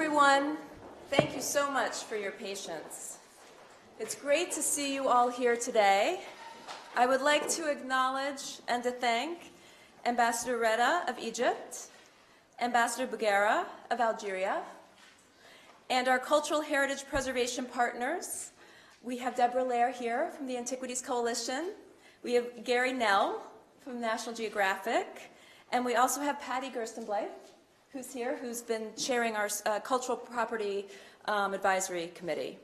everyone. Thank you so much for your patience. It's great to see you all here today. I would like to acknowledge and to thank Ambassador Reda of Egypt, Ambassador Bouguera of Algeria, and our cultural heritage preservation partners. We have Deborah Lair here from the Antiquities Coalition. We have Gary Nell from National Geographic, and we also have Patty Gerstenblythe, who's here, who's been chairing our Cultural Property Advisory Committee.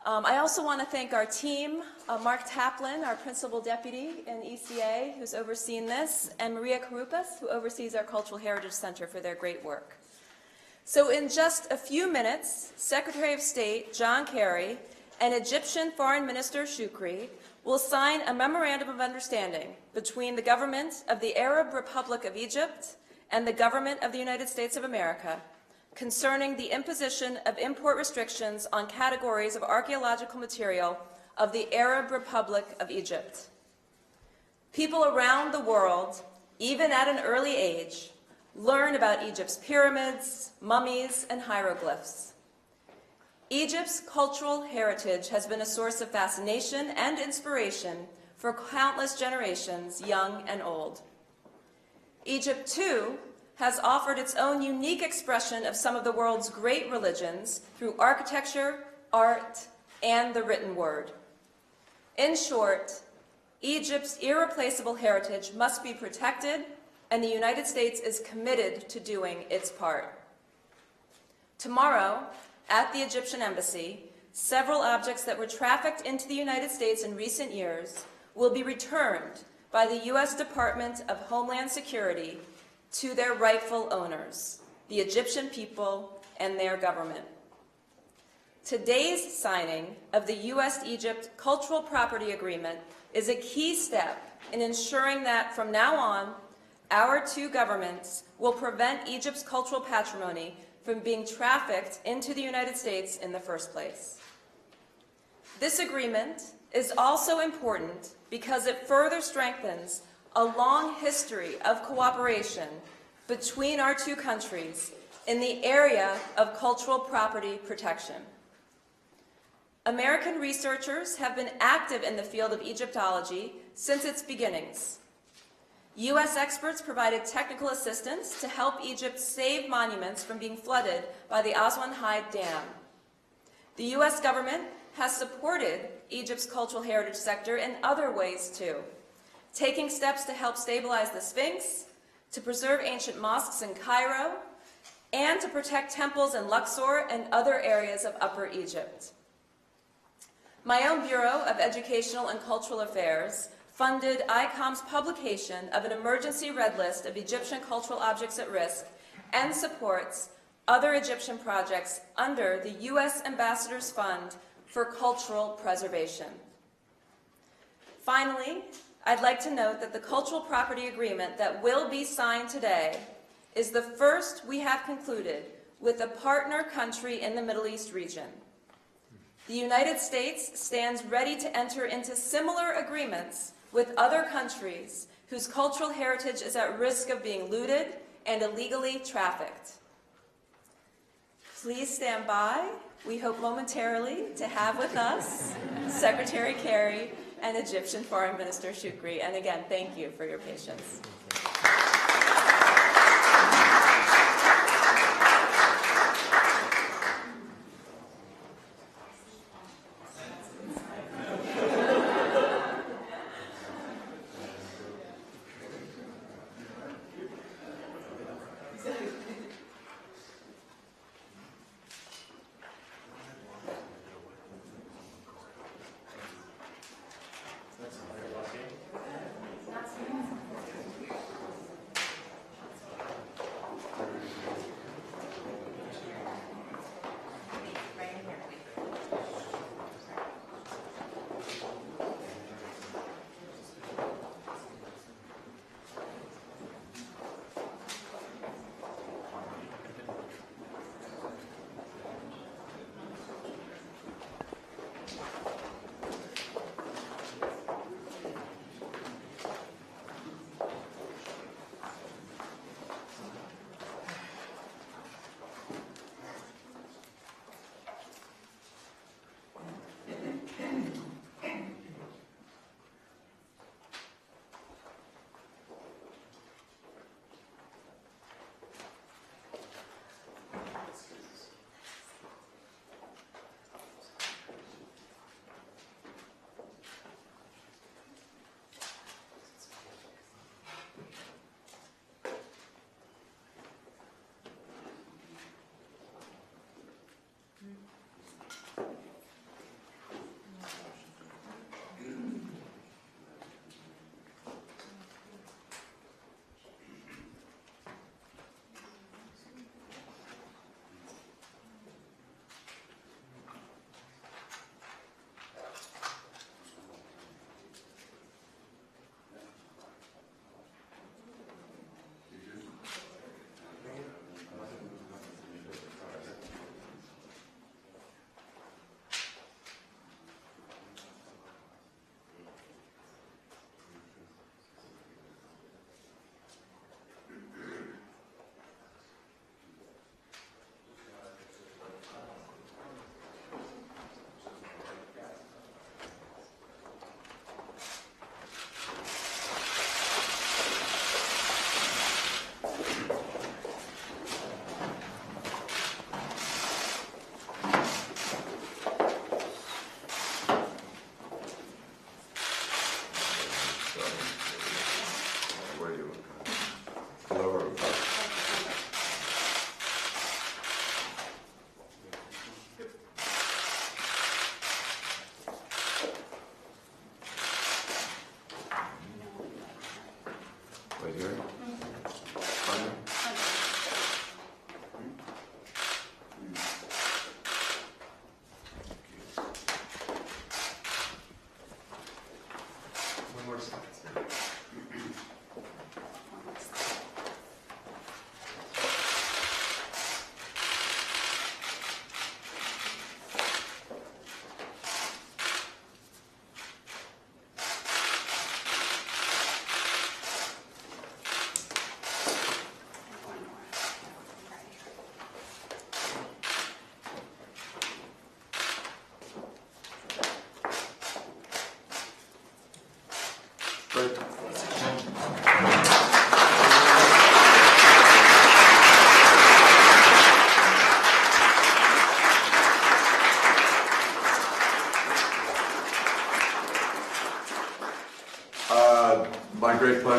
I also want to thank our team, Mark Taplin, our Principal Deputy in ECA, who's overseen this, and Maria Karupas, who oversees our Cultural Heritage Center, for their great work. So in just a few minutes, Secretary of State John Kerry and Egyptian Foreign Minister Shoukry will sign a Memorandum of Understanding between the government of the Arab Republic of Egypt and the government of the United States of America concerning the imposition of import restrictions on categories of archaeological material of the Arab Republic of Egypt. People around the world, even at an early age, learn about Egypt's pyramids, mummies, and hieroglyphs. Egypt's cultural heritage has been a source of fascination and inspiration for countless generations, young and old. Egypt, too, has offered its own unique expression of some of the world's great religions through architecture, art, and the written word. In short, Egypt's irreplaceable heritage must be protected, and the United States is committed to doing its part. Tomorrow, at the Egyptian Embassy, several objects that were trafficked into the United States in recent years will be returned by the U.S. Department of Homeland Security to their rightful owners, the Egyptian people and their government. Today's signing of the U.S.-Egypt Cultural Property Agreement is a key step in ensuring that from now on, our two governments will prevent Egypt's cultural patrimony from being trafficked into the United States in the first place. This agreement is also important because it further strengthens a long history of cooperation between our two countries in the area of cultural property protection. American researchers have been active in the field of Egyptology since its beginnings. U.S. experts provided technical assistance to help Egypt save monuments from being flooded by the Aswan High Dam. The U.S. government has supported Egypt's cultural heritage sector in other ways too, taking steps to help stabilize the Sphinx, to preserve ancient mosques in Cairo, and to protect temples in Luxor and other areas of Upper Egypt. My own Bureau of Educational and Cultural Affairs funded ICOM's publication of an emergency red list of Egyptian cultural objects at risk and supports other Egyptian projects under the U.S. Ambassador's Fund for Cultural Preservation. Finally, I'd like to note that the Cultural Property Agreement that will be signed today is the first we have concluded with a partner country in the Middle East region. The United States stands ready to enter into similar agreements with other countries whose cultural heritage is at risk of being looted and illegally trafficked. Please stand by. We hope momentarily to have with us Secretary Kerry and Egyptian Foreign Minister Shoukry. And again, thank you for your patience.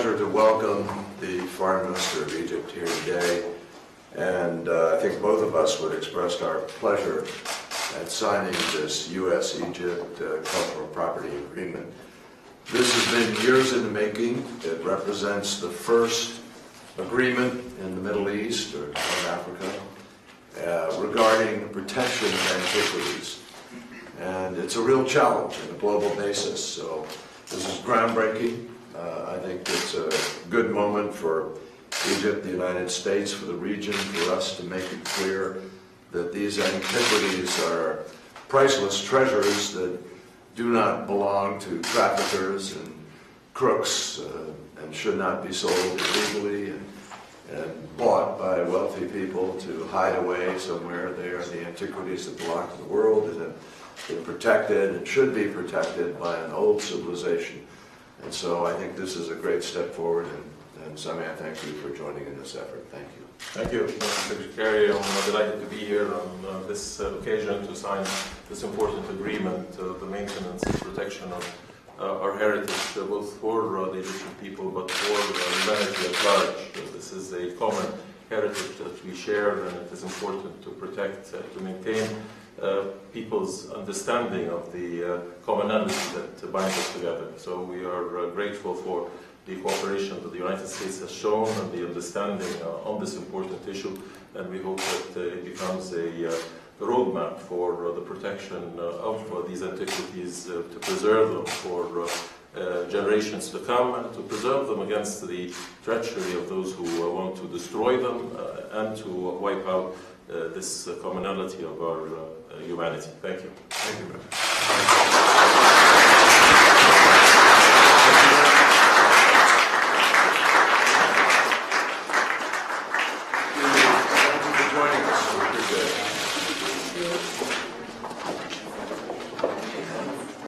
pleasure to welcome the Foreign Minister of Egypt here today, and I think both of us would express our pleasure at signing this U.S.-Egypt cultural property agreement. This has been years in the making. It represents the first agreement in the Middle East or North Africa regarding protection of antiquities. And it's a real challenge on a global basis. So this is groundbreaking. I think it's a good moment for Egypt, the United States, for the region, for us to make it clear that these antiquities are priceless treasures that do not belong to traffickers and crooks and should not be sold illegally and bought by wealthy people to hide away somewhere. They are the antiquities that belong to the world and have been protected and should be protected by an old civilization. And so I think this is a great step forward, and Sameh, I thank you for joining in this effort. Thank you. Thank you, Mr. Kerry. I'm delighted to be here on this occasion to sign this important agreement, the maintenance and protection of our heritage, both for the Egyptian people but for humanity at large. This is a common heritage that we share, and it is important to protect, to maintain people's understanding of the commonality that binds us together. So we are grateful for the cooperation that the United States has shown and the understanding on this important issue, and we hope that it becomes a roadmap for the protection of these antiquities, to preserve them for generations to come, and to preserve them against the treachery of those who want to destroy them and to wipe out this commonality of our humanity. Thank you. Thank you.